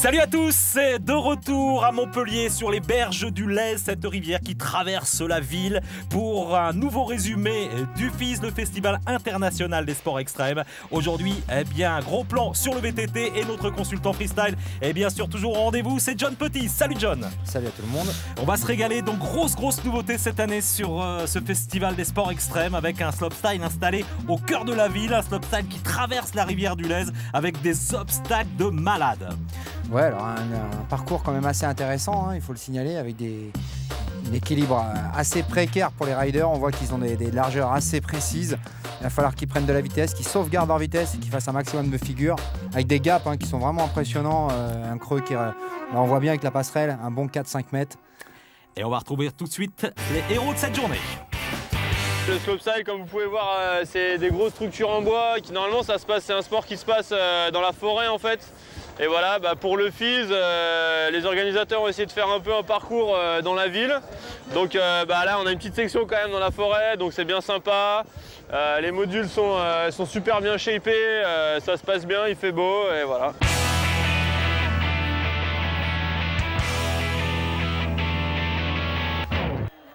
Salut à tous, c'est de retour à Montpellier sur les berges du Lez, cette rivière qui traverse la ville pour un nouveau résumé du FIS, le Festival international des sports extrêmes. Aujourd'hui, un gros plan sur le VTT et notre consultant freestyle est bien sûr toujours au rendez-vous, c'est John Petit. Salut John. Salut à tout le monde. On va se régaler, donc grosse nouveauté cette année sur ce Festival des sports extrêmes avec un slopestyle installé au cœur de la ville, un slopestyle qui traverse la rivière du Lez avec des obstacles de malade. Ouais, alors un parcours quand même assez intéressant, hein, il faut le signaler, avec un équilibre assez précaire pour les riders. On voit qu'ils ont des largeurs assez précises. Il va falloir qu'ils prennent de la vitesse, qu'ils sauvegardent leur vitesse et qu'ils fassent un maximum de figures avec des gaps qui sont vraiment impressionnants. Un creux qui là, on voit bien avec la passerelle, un bon 4-5 mètres. Et on va retrouver tout de suite les héros de cette journée. Le slopestyle, comme vous pouvez voir, c'est des grosses structures en bois qui normalement c'est un sport qui se passe dans la forêt en fait. Et voilà, pour le FIS, les organisateurs ont essayé de faire un peu un parcours dans la ville. Donc là, on a une petite section quand même dans la forêt, donc c'est bien sympa. Les modules sont super bien shapés, ça se passe bien, il fait beau, et voilà.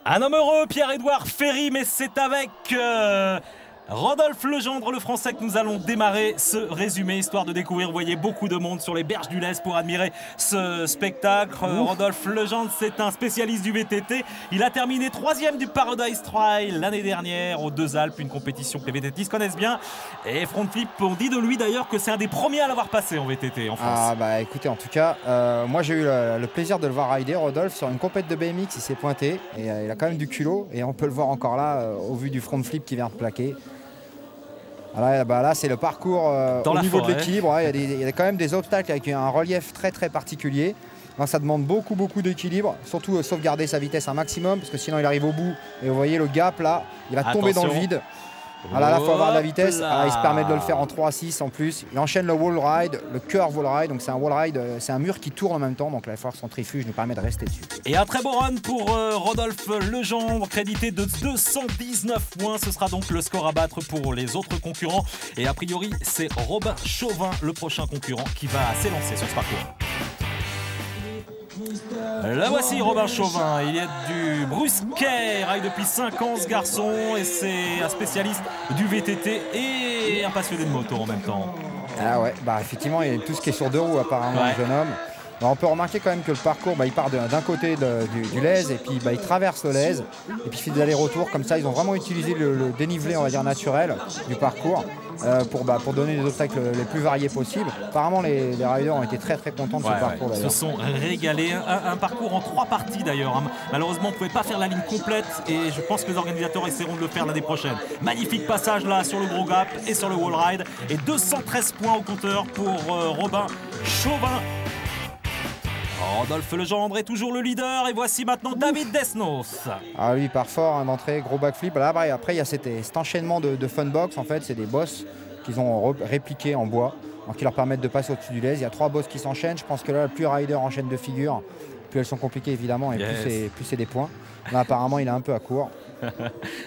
Un homme heureux, Pierre-Édouard Ferry, mais c'est avec Rodolphe Legendre, le français, que nous allons démarrer ce résumé, histoire de découvrir. Vous voyez beaucoup de monde sur les berges du Lez pour admirer ce spectacle. Rodolphe Legendre, c'est un spécialiste du VTT. Il a terminé 3e du Paradise Trail l'année dernière aux Deux Alpes, une compétition que les VTTistes connaissent bien. Et front flip, on dit de lui d'ailleurs que c'est un des premiers à l'avoir passé en VTT en France. Ah écoutez, en tout cas, moi j'ai eu le plaisir de le voir rider, Rodolphe, sur une compète de BMX. Il s'est pointé et il a quand même du culot, et on peut le voir encore là au vu du front flip qui vient de plaquer. Là, c'est le parcours au niveau de l'équilibre. Ouais, il y a quand même des obstacles avec un relief très particulier. Donc, ça demande beaucoup d'équilibre, surtout sauvegarder sa vitesse un maximum, parce que sinon il arrive au bout et vous voyez le gap là, il va tomber dans le vide. Là, il faut avoir de la vitesse. Il se permet de le faire en 3-6 en plus. Il enchaîne le wall ride, le curve wall ride. Donc c'est un wall ride, c'est un mur qui tourne en même temps. Donc là, il va falloir que son trifuge nous permet de rester dessus. Et un très beau run pour Rodolphe Legendre, crédité de 219 points. Ce sera donc le score à battre pour les autres concurrents. Et a priori, c'est Robin Chauvin, le prochain concurrent, qui va s'élancer sur ce parcours. Là voici Robin Chauvin, il est du Brusquet, ride depuis 5 ans ce garçon, et c'est un spécialiste du VTT et un passionné de moto en même temps. Ah ouais, effectivement, il y a tout ce qui est sur deux roues apparemment, le jeune homme. On peut remarquer quand même que le parcours, il part d'un côté du Lez, et puis il traverse le Lez, et puis il fait des allers-retours comme ça. Ils ont vraiment utilisé le dénivelé, on va dire, naturel du parcours pour donner des obstacles les plus variés possibles. Apparemment, les riders ont été très contents de ce parcours. Ils se sont régalés. Un parcours en 3 parties d'ailleurs. Malheureusement, on ne pouvait pas faire la ligne complète, et je pense que les organisateurs essaieront de le faire l'année prochaine. Magnifique passage là sur le gros gap et sur le wall ride, et 213 points au compteur pour Robin Chauvin. Rodolphe Legendre est toujours le leader, et voici maintenant David Desnos. Ah lui, il part fort d'entrée, gros backflip. Là, après, il y a cet enchaînement de funbox. En fait, c'est des bosses qu'ils ont répliqués en bois, qui leur permettent de passer au-dessus du Lez. Il y a 3 bosses qui s'enchaînent. Je pense que là, plus rider enchaîne de figures, plus elles sont compliquées évidemment, et plus c'est des points. Là, apparemment, il est un peu à court.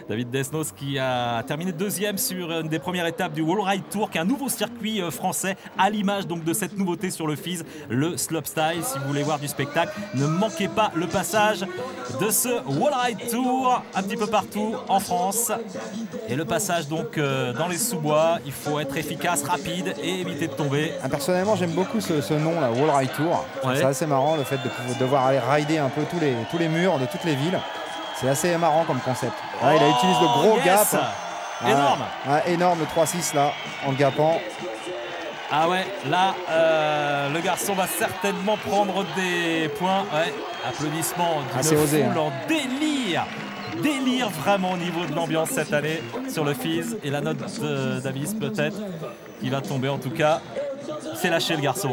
David Desnos qui a terminé 2e sur une des premières étapes du Wall Ride Tour, qui est un nouveau circuit français à l'image donc de cette nouveauté sur le FIS, le slopestyle. Si vous voulez voir du spectacle, ne manquez pas le passage de ce Wall Ride Tour un petit peu partout en France. Et le passage donc dans les sous-bois, il faut être efficace, rapide et éviter de tomber. Personnellement, j'aime beaucoup ce nom là, Wall Ride Tour. C'est assez marrant le fait de devoir aller rider un peu tous les murs de toutes les villes. C'est assez marrant comme concept. Il utilise le gros gap. Énorme. Énorme le 3-6 là, en le gapant. Ah ouais, là, le garçon va certainement prendre des points. Applaudissements d'une foule en délire. Délire vraiment au niveau de l'ambiance cette année sur le FIS. Et la note d'Avis peut-être qui va tomber en tout cas. C'est lâché le garçon.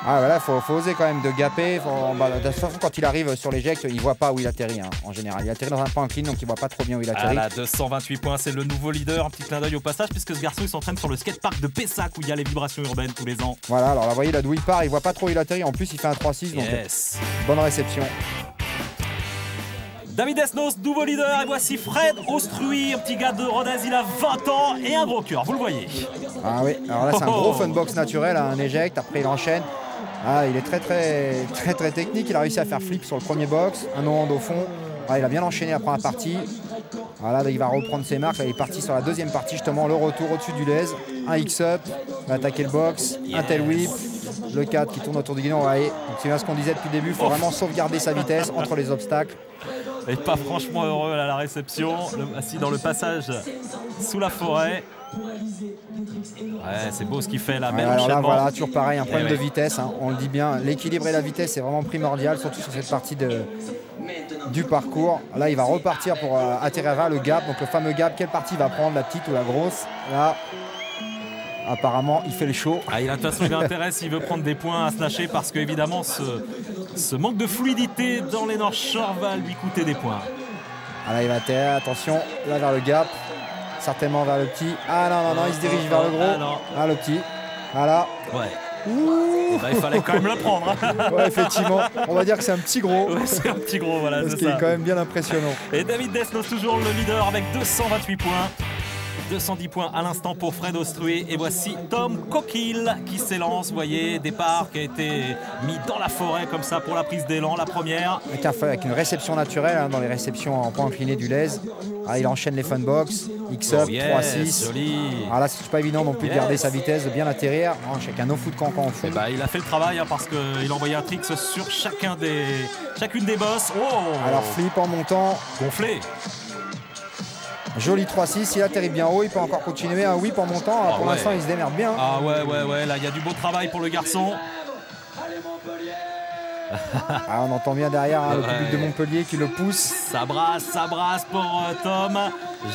Voilà, faut oser quand même de gaper. De toute façon, quand il arrive sur l'éjecte, il ne voit pas où il atterrit en général. Il atterrit dans un point incline, donc il ne voit pas trop bien où il atterrit. 228 points, c'est le nouveau leader. Un petit clin d'œil au passage, puisque ce garçon il s'entraîne sur le skatepark de Pessac, où il y a les vibrations urbaines tous les ans. Voilà, alors là, vous voyez là d'où il part, il ne voit pas trop où il atterrit. En plus, il fait un 3-6, donc bonne réception. David Desnos, nouveau leader, et voici Fred Austruy, un petit gars de Rodez, il a 20 ans et un gros cœur, vous le voyez. Ah oui, alors là c'est un gros funbox naturel, un éject, après il enchaîne. Ah, il est très technique. Il a réussi à faire flip sur le premier box, un no-hand au fond. Ah, il a bien enchaîné la première partie. Voilà, il va reprendre ses marques. Là, il est parti sur la deuxième partie, justement, le retour au-dessus du laise. Un X-up, il va attaquer le box, un tail whip, le 4 qui tourne autour du guidon. Ouais. Donc, c'est bien ce qu'on disait depuis le début, il faut vraiment sauvegarder sa vitesse entre les obstacles. Et pas franchement heureux à la réception, assis dans le passage sous la forêt. Ouais, c'est beau ce qu'il fait là. Ouais, alors là, voilà, toujours pareil, un problème de vitesse, hein, on le dit bien. L'équilibre et la vitesse est vraiment primordial, surtout sur cette partie du parcours. Là, il va repartir pour atterrir vers le gap. Donc le fameux gap, quelle partie va prendre, la petite ou la grosse? Là, apparemment, il fait le show. Ah, de toute façon, il a intérêt s'il veut prendre des points à se lâcher parce qu'évidemment, ce manque de fluidité dans les North Shore va lui coûter des points. Ah, là, il va atterrir, attention, là vers le gap. Certainement vers le petit. Ah non, il se dirige vers le gros. Ah, le petit. Voilà. Ouais. Bah, il fallait quand même le prendre. Ouais, effectivement. On va dire que c'est un petit gros. Ouais, c'est un petit gros, voilà. Ce qui est quand même bien impressionnant. Et David Desnos, toujours le leader avec 228 points. 210 points à l'instant pour Fred Ostrué. Et voici Tom Coquille qui s'élance. Vous voyez, départ qui a été mis dans la forêt comme ça pour la prise d'élan, la première. Avec une réception naturelle, hein, dans les réceptions en point incliné du laise. Ah, il enchaîne les funbox, X-up, 3-6. Joli. Ah, là, c'est pas évident non plus de garder sa vitesse, de bien atterrir. Oh, chacun no foot cancan au fond. Bah, il a fait le travail hein, parce qu'il a envoyé un tricks sur chacune des bosses. Oh, alors flip en montant. Gonflé. Joli 3-6, il atterrit bien haut, il peut encore continuer un whip en montant. Pour l'instant, il se démerde bien. Ah ouais, là il y a du beau travail pour le garçon. Ah, on entend bien derrière hein, le public de Montpellier qui le pousse. Ça brasse pour Tom,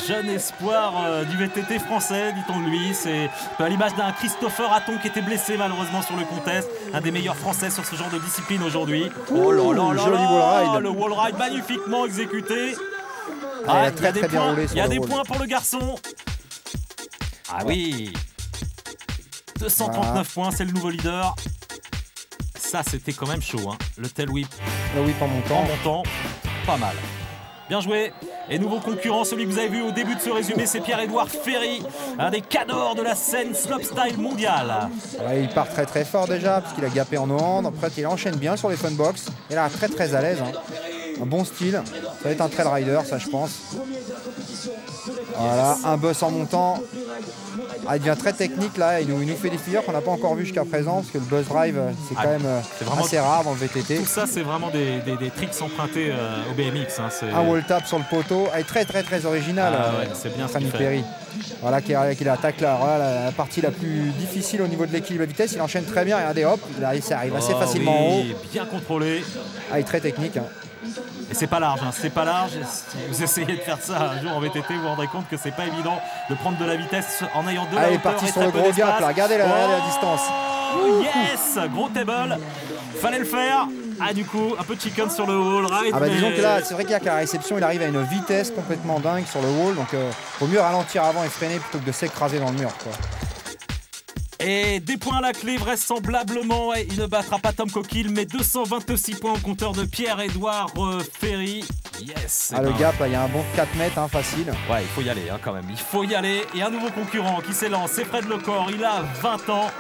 jeune espoir du VTT français, dit-on de lui. C'est à l'image d'un Christopher Hatton qui était blessé malheureusement sur le contest, un des meilleurs français sur ce genre de discipline aujourd'hui. Oh là là, joli wall ride. Le wall ride magnifiquement exécuté. Ah, il y a des points pour le garçon. Ah oui, 239 points, c'est le nouveau leader. Ça, c'était quand même chaud, hein. Le tail whip. Le whip en montant. Pas mal. Bien joué. Et nouveau concurrent, celui que vous avez vu au début de ce résumé, c'est Pierre-Édouard Ferry, un des cadors de la scène slopestyle mondiale. Ouais, il part très fort déjà, parce qu'il a gapé en no-hand. Après, il enchaîne bien sur les funbox. Il a très à l'aise. Hein. Un bon style. Ça va être un trail rider, ça, je pense. Voilà, un bus en montant. Ah, il devient très technique là, il nous fait des figures qu'on n'a pas encore vues jusqu'à présent, parce que le buzz drive c'est quand même assez rare dans le VTT. Tout ça c'est vraiment des tricks empruntés au BMX. Hein, un wall tap sur le poteau, très original. C'est bien Fanny Perry. Voilà qui attaque la partie la plus difficile au niveau de l'équilibre de vitesse, il enchaîne très bien, regardez hop, ça arrive assez facilement en haut. Bien contrôlé. Ah, il est très technique. Hein. Et c'est pas large, hein. C'est pas large. Si vous essayez de faire ça un jour en VTT, vous vous rendrez compte que c'est pas évident de prendre de la vitesse en ayant de la hauteur. Il est parti sur le gros gap, là. Regardez la distance. Yes, gros table. Fallait le faire. Ah, du coup, un peu de chicken sur le wall ride. Ah bah disons que là, c'est vrai qu'il y a qu'à la réception, il arrive à une vitesse complètement dingue sur le wall. Donc faut mieux ralentir avant et freiner plutôt que de s'écraser dans le mur, quoi. Et des points à la clé, vraisemblablement, il ne battra pas Tom Coquille, mais 226 points au compteur de Pierre-Édouard Ferry. Yes. Ah, le gap, là, il y a un bon 4 mètres, hein, facile. Ouais, il faut y aller hein, quand même, il faut y aller. Et un nouveau concurrent qui s'élance, c'est Fred Lecor, il a 20 ans.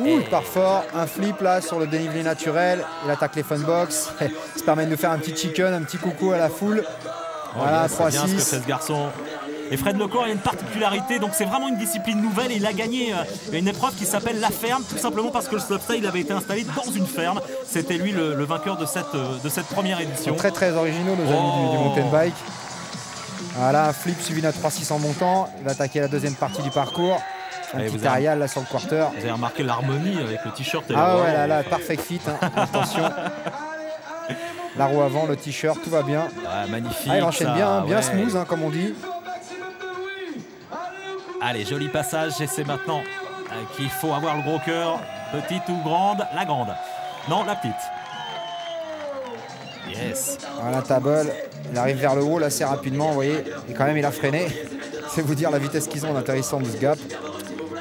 Il part fort, un flip là sur le dénivelé naturel, il attaque les funbox, ça permet de nous faire un petit chicken, un petit coucou à la foule. Voilà, 3-6. C'est bien ce que fait ce garçon. Et Fred Lecor, il y a une particularité, donc c'est vraiment une discipline nouvelle et il a gagné une épreuve qui s'appelle la ferme, tout simplement parce que le slopestyle il avait été installé dans une ferme. C'était lui le vainqueur de cette première édition. Très originaux nos amis du mountain bike. Voilà, un flip suivi d'un 3-6 en montant, il va attaquer la deuxième partie du parcours. Un petit aerial là sur le quarter. Vous avez remarqué l'harmonie avec le t-shirt. Ah ouais, là, parfait fit, hein. Attention. La roue avant, le t-shirt, tout va bien. Ah, magnifique. Ah, il enchaîne bien smooth, hein, comme on dit. Allez, joli passage, et c'est maintenant qu'il faut avoir le gros cœur. Petite ou grande? La grande. Non, la petite. Yes. Voilà, table. Il arrive vers le haut assez rapidement, vous voyez. Et quand même, il a freiné. C'est vous dire la vitesse qu'ils ont en atterrissant de ce gap.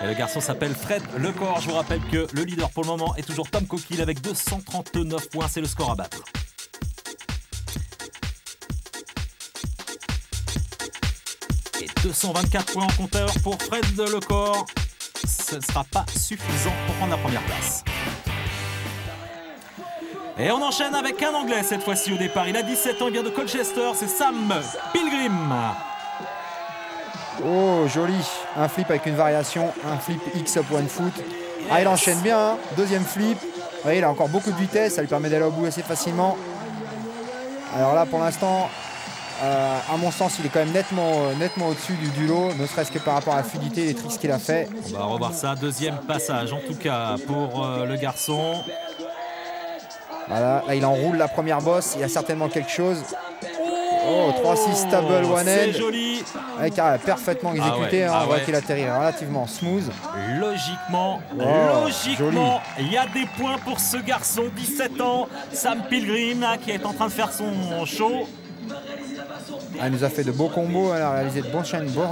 Et le garçon s'appelle Fred Lecor. Je vous rappelle que le leader pour le moment est toujours Tom Coquille avec 239 points. C'est le score à battre. Et 224 points en compteur pour Fred Lecor. Ce ne sera pas suffisant pour prendre la première place. Et on enchaîne avec un Anglais cette fois-ci au départ. Il a 17 ans, il vient de Colchester, c'est Sam Pilgrim. Oh, joli. Un flip avec une variation, un flip X up one foot. Ah, il enchaîne bien, hein. Deuxième flip. Vous voyez, il a encore beaucoup de vitesse, ça lui permet d'aller au bout assez facilement. Alors là, pour l'instant, à mon sens, il est quand même nettement au-dessus du lot, ne serait-ce que par rapport à la fluidité et les tricks qu'il a fait. On va revoir ça, deuxième passage en tout cas pour le garçon. Voilà, là il enroule la première bosse, il y a certainement quelque chose. Oh, 3-6 stable one end. C'est joli. Avec parfaitement exécuté, ouais, on voit qu'il atterrit relativement smooth. Logiquement, joli. il y a des points pour ce garçon, 17 ans, Sam Pilgrim, là, qui est en train de faire son show. Il nous a fait de beaux combos, il a réalisé de bons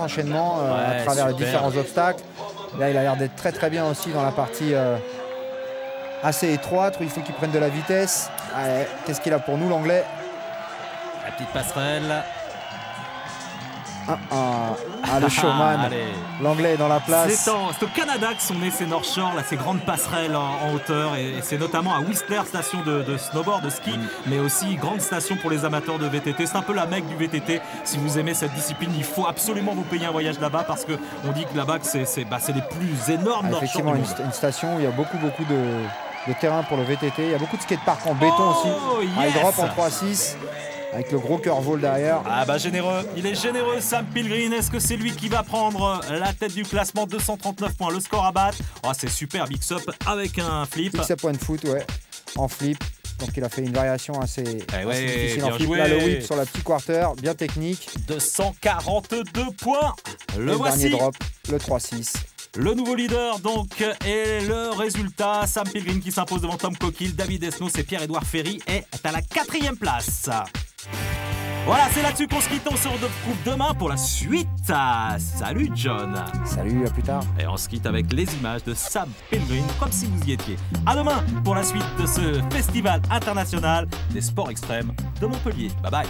enchaînements à travers les différents obstacles. Là, il a l'air d'être très bien aussi dans la partie assez étroite où il faut qu'il prenne de la vitesse. Qu'est-ce qu'il a pour nous, l'anglais? La petite passerelle. Le showman. L'anglais est dans la place. C'est au Canada que sont nées ces North Shore, là, ces grandes passerelles en hauteur. Et c'est notamment à Whistler, station de snowboard, de ski, mais aussi grande station pour les amateurs de VTT. C'est un peu la mecque du VTT. Si vous aimez cette discipline, il faut absolument vous payer un voyage là-bas parce qu'on dit que là-bas, c'est les plus énormes North Shore. Effectivement, une station où il y a beaucoup de terrain pour le VTT. Il y a beaucoup de skateparks en béton aussi. Yes. Il drop en 3-6. Avec le gros curveball derrière. Ah bah généreux, il est généreux Sam Pilgrim. Est-ce que c'est lui qui va prendre la tête du classement? 239 points, le score à battre. Oh, c'est super, mix up avec un flip. Mix up one foot, ouais, en flip. Donc il a fait une variation assez difficile en flip. Joué. Là, le whip sur la petite quarter, bien technique. 242 points. Le dernier drop, le 3-6. Le nouveau leader donc, et le résultat, Sam Pilgrim qui s'impose devant Tom Coquille, David Esnos et Pierre-Édouard Ferry est à la 4e place. Voilà, c'est là-dessus qu'on se quitte. On se retrouve demain pour la suite. Salut John. Salut, à plus tard. Et on se quitte avec les images de Sam Pilgrim, comme si vous y étiez. À demain pour la suite de ce festival international des sports extrêmes de Montpellier. Bye bye.